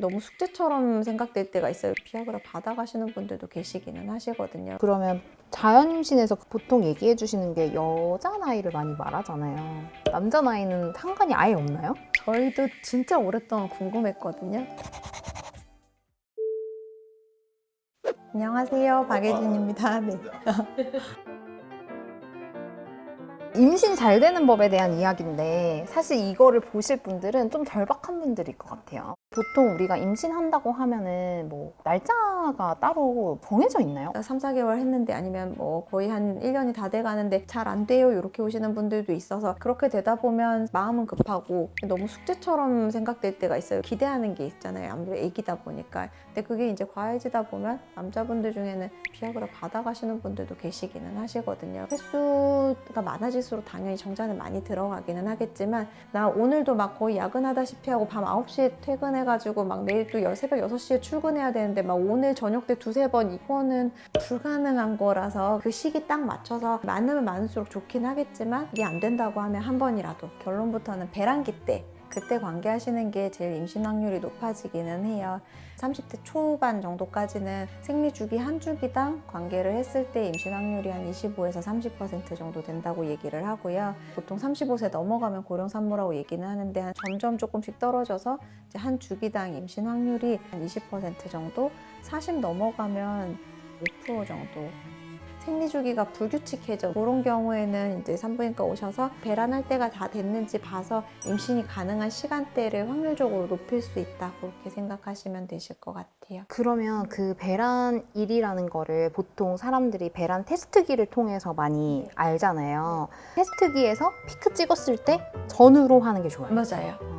너무 숙제처럼 생각될 때가 있어요. 비아그라 받아가시는 분들도 계시기는 하시거든요. 그러면 자연 임신에서 보통 얘기해 주시는 게 여자 나이를 많이 말하잖아요. 남자 나이는 상관이 아예 없나요? 저희도 진짜 오랫동안 궁금했거든요. 안녕하세요, 박예진입니다. 네. 임신 잘 되는 법에 대한 이야기인데 사실 이거를 보실 분들은 좀 절박한 분들일 것 같아요. 보통 우리가 임신한다고 하면은 뭐 날짜가 따로 정해져 있나요? 3, 4개월 했는데 아니면 뭐 거의 한 1년이 다 돼가는데 잘 안 돼요 이렇게 오시는 분들도 있어서 그렇게 되다 보면 마음은 급하고 너무 숙제처럼 생각될 때가 있어요. 기대하는 게 있잖아요. 아무래도 애기다 보니까. 근데 그게 이제 과해지다 보면 남자분들 중에는 비아그라 받아가시는 분들도 계시기는 하시거든요. 횟수가 많아질수록 당연히 정자는 많이 들어가기는 하겠지만 나 오늘도 막 거의 야근하다시피 하고 밤 9시에 퇴근해가지고 막 내일 또 새벽 6시에 출근해야 되는데 막 오늘 저녁 때 2-3번 이거는 불가능한 거라서 그 시기 딱 맞춰서 많으면 많을수록 좋긴 하겠지만 이게 안 된다고 하면 한 번이라도 결론부터는 배란기 때 그때 관계하시는 게 제일 임신 확률이 높아지기는 해요. 30대 초반 정도까지는 생리주기 한 주기당 관계를 했을 때 임신 확률이 한 25에서 30% 정도 된다고 얘기를 하고요. 보통 35세 넘어가면 고령산모라고 얘기는 하는데 점점 조금씩 떨어져서 이제 한 주기당 임신 확률이 한 20% 정도, 40 넘어가면 5% 정도. 생리주기가 불규칙해져. 그런 경우에는 이제 산부인과 오셔서 배란할 때가 다 됐는지 봐서 임신이 가능한 시간대를 확률적으로 높일 수 있다. 그렇게 생각하시면 되실 것 같아요. 그러면 그 배란일이라는 거를 보통 사람들이 배란 테스트기를 통해서 많이 알잖아요. 테스트기에서 피크 찍었을 때 전후로 하는 게 좋아요. 맞아요.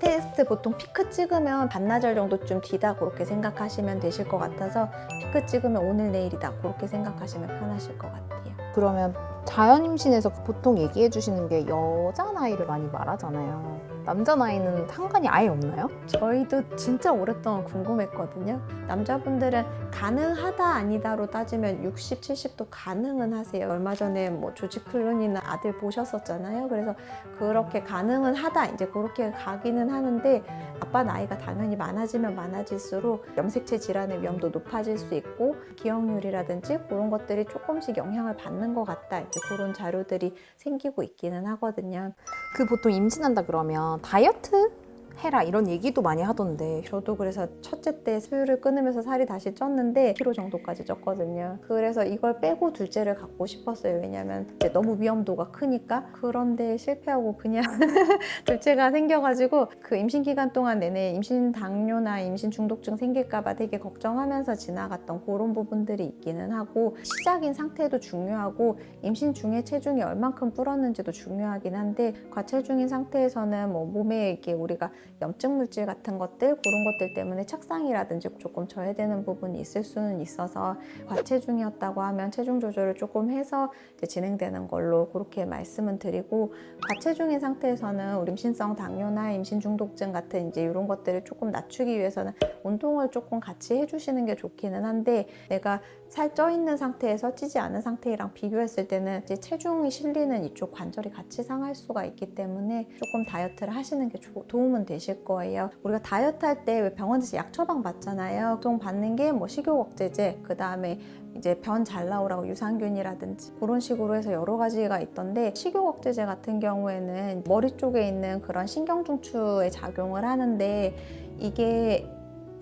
테스트 보통 피크 찍으면 반나절 정도쯤 뒤다 그렇게 생각하시면 되실 것 같아서 피크 찍으면 오늘 내일이다 그렇게 생각하시면 편하실 것 같아요. 그러면 자연 임신에서 보통 얘기해 주시는 게 여자 나이를 많이 말하잖아요. 남자 나이는 상관이 아예 없나요? 저희도 진짜 오랫동안 궁금했거든요. 남자분들은 가능하다 아니다로 따지면 60, 70도 가능은 하세요. 얼마 전에 뭐 조지 클루니는 아들 보셨었잖아요. 그래서 그렇게 가능은 하다 이제 그렇게 가기는 하는데 아빠 나이가 당연히 많아지면 많아질수록 염색체 질환의 위험도 높아질 수 있고 기억률이라든지 그런 것들이 조금씩 영향을 받는 것 같다. 이제 그런 자료들이 생기고 있기는 하거든요. 그 보통 임신한다 그러면 다이어트 해라 이런 얘기도 많이 하던데 저도 그래서 첫째 때 수유를 끊으면서 살이 다시 쪘는데 10kg 정도까지 쪘거든요. 그래서 이걸 빼고 둘째를 갖고 싶었어요. 왜냐면 이제 너무 위험도가 크니까. 그런데 실패하고 그냥 둘째가 생겨가지고 그 임신 기간 동안 내내 임신 당뇨나 임신 중독증 생길까봐 되게 걱정하면서 지나갔던 그런 부분들이 있기는 하고 시작인 상태도 중요하고 임신 중에 체중이 얼만큼 불었는지도 중요하긴 한데 과체중인 상태에서는 뭐 몸에 이렇게 우리가 염증 물질 같은 것들 그런 것들 때문에 착상이라든지 조금 저해되는 부분이 있을 수는 있어서 과체중이었다고 하면 체중 조절을 조금 해서 이제 진행되는 걸로 그렇게 말씀은 드리고 과체중인 상태에서는 우리 임신성 당뇨나 임신 중독증 같은 이제 이런 것들을 조금 낮추기 위해서는 운동을 조금 같이 해주시는 게 좋기는 한데 내가 살 쪄 있는 상태에서 찌지 않은 상태랑 비교했을 때는 이제 체중이 실리는 이쪽 관절이 같이 상할 수가 있기 때문에 조금 다이어트를 하시는 게 도움은 되실 거예요. 우리가 다이어트 할 때 병원에서 약 처방 받잖아요. 보통 받는 게 뭐 식욕억제제, 그 다음에 이제 변 잘 나오라고 유산균이라든지 그런 식으로 해서 여러 가지가 있던데 식욕억제제 같은 경우에는 머리 쪽에 있는 그런 신경중추에 작용을 하는데 이게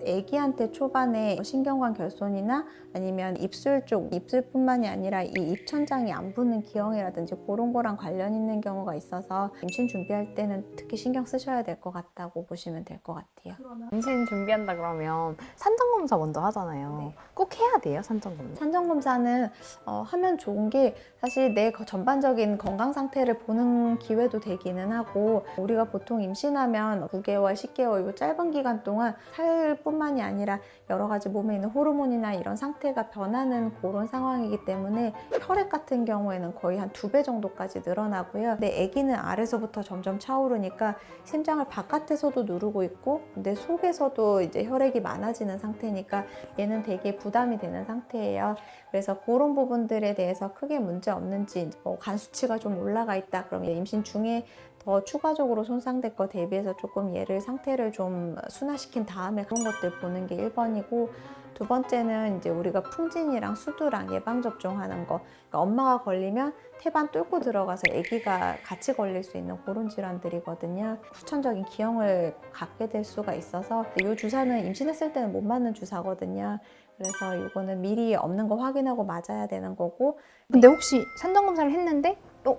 애기한테 초반에 신경관 결손이나 아니면 입술 쪽, 입술뿐만이 아니라 이 입천장이 안 붙는 기형이라든지 그런 거랑 관련 있는 경우가 있어서 임신 준비할 때는 특히 신경 쓰셔야 될 것 같다고 보시면 될 것 같아요. 임신 준비한다 그러면 산전검사 먼저 하잖아요. 네. 꼭 해야 돼요, 산전검사? 산전검사는 하면 좋은 게 사실 내 전반적인 건강 상태를 보는 기회도 되기는 하고 우리가 보통 임신하면 9개월, 10개월 이 짧은 기간 동안 살뿐만이 아니라 여러 가지 몸에 있는 호르몬이나 이런 상태가 변하는 그런 상황이기 때문에 혈액 같은 경우에는 거의 한 2배 정도까지 늘어나고요. 근데 아기는 아래서부터 점점 차오르니까 심장을 바깥에서도 누르고 있고 내 속에서도 이제 혈액이 많아지는 상태니까 얘는 되게 부담이 되는 상태예요. 그래서 그런 부분들에 대해서 크게 문제 없는지 간 수치가 좀 올라가 있다 그러면 임신 중에 더 추가적으로 손상될 거 대비해서 조금 얘를 상태를 좀 순화시킨 다음에 그런 것들 보는 게 1번이고, 두 번째는 이제 우리가 풍진이랑 수두랑 예방접종하는 거. 그러니까 엄마가 걸리면 태반 뚫고 들어가서 아기가 같이 걸릴 수 있는 그런 질환들이거든요. 후천적인 기형을 갖게 될 수가 있어서 이 주사는 임신했을 때는 못 맞는 주사거든요. 그래서 이거는 미리 없는 거 확인하고 맞아야 되는 거고. 근데 혹시 산전검사를 했는데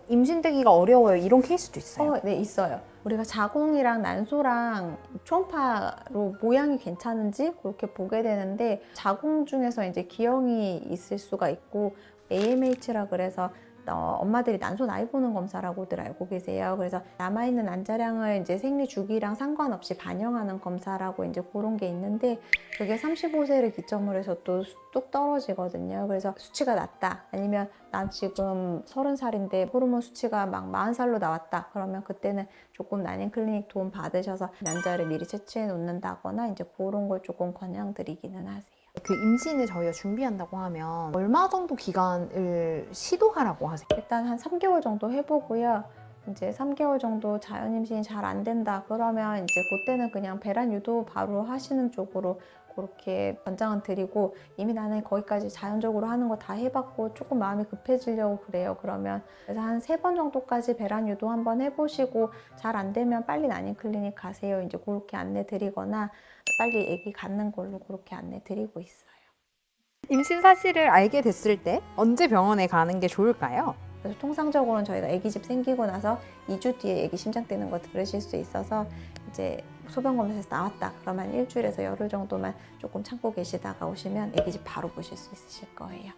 임신되기가 어려워요 이런 케이스도 있어요? 네, 있어요. 우리가 자궁이랑 난소랑 초음파로 모양이 괜찮은지 그렇게 보게 되는데, 자궁 중에서 이제 기형이 있을 수가 있고, AMH라 그래서 엄마들이 난소 나이 보는 검사라고들 알고 계세요. 그래서 남아있는 난자량을 이제 생리 주기랑 상관없이 반영하는 검사라고 이제 그런 게 있는데, 그게 35세를 기점으로 해서 또 뚝 떨어지거든요. 그래서 수치가 낮다, 아니면 난 지금 30살인데 호르몬 수치가 막 40살로 나왔다, 그러면 그때는 조금 난임 클리닉 도움 받으셔서 난자를 미리 채취해 놓는다거나 이제 그런 걸 조금 권장드리기는 하세요. 그 임신을 저희가 준비한다고 하면 얼마 정도 기간을 시도하라고 하세요? 일단 한 3개월 정도 해보고요. 이제 3개월 정도 자연 임신이 잘 안 된다 그러면 이제 그때는 그냥 배란 유도 바로 하시는 쪽으로 그렇게 권장은 드리고, 이미 나는 거기까지 자연적으로 하는 거 다 해봤고 조금 마음이 급해지려고 그래요. 그러면 그래서 한 3번 정도까지 배란 유도 한번 해보시고 잘 안 되면 빨리 난임 클리닉 가세요. 이제 그렇게 안내 드리거나 빨리 아기 갖는 걸로 그렇게 안내 드리고 있어요. 임신 사실을 알게 됐을 때 언제 병원에 가는 게 좋을까요? 그래서 통상적으로는 저희가 아기집 생기고 나서 2주 뒤에 아기 심장 뛰는 거 들으실 수 있어서, 이제 소변검사에서 나왔다 그러면 일주일에서 열흘 정도만 조금 참고 계시다가 오시면 아기집 바로 보실 수 있으실 거예요.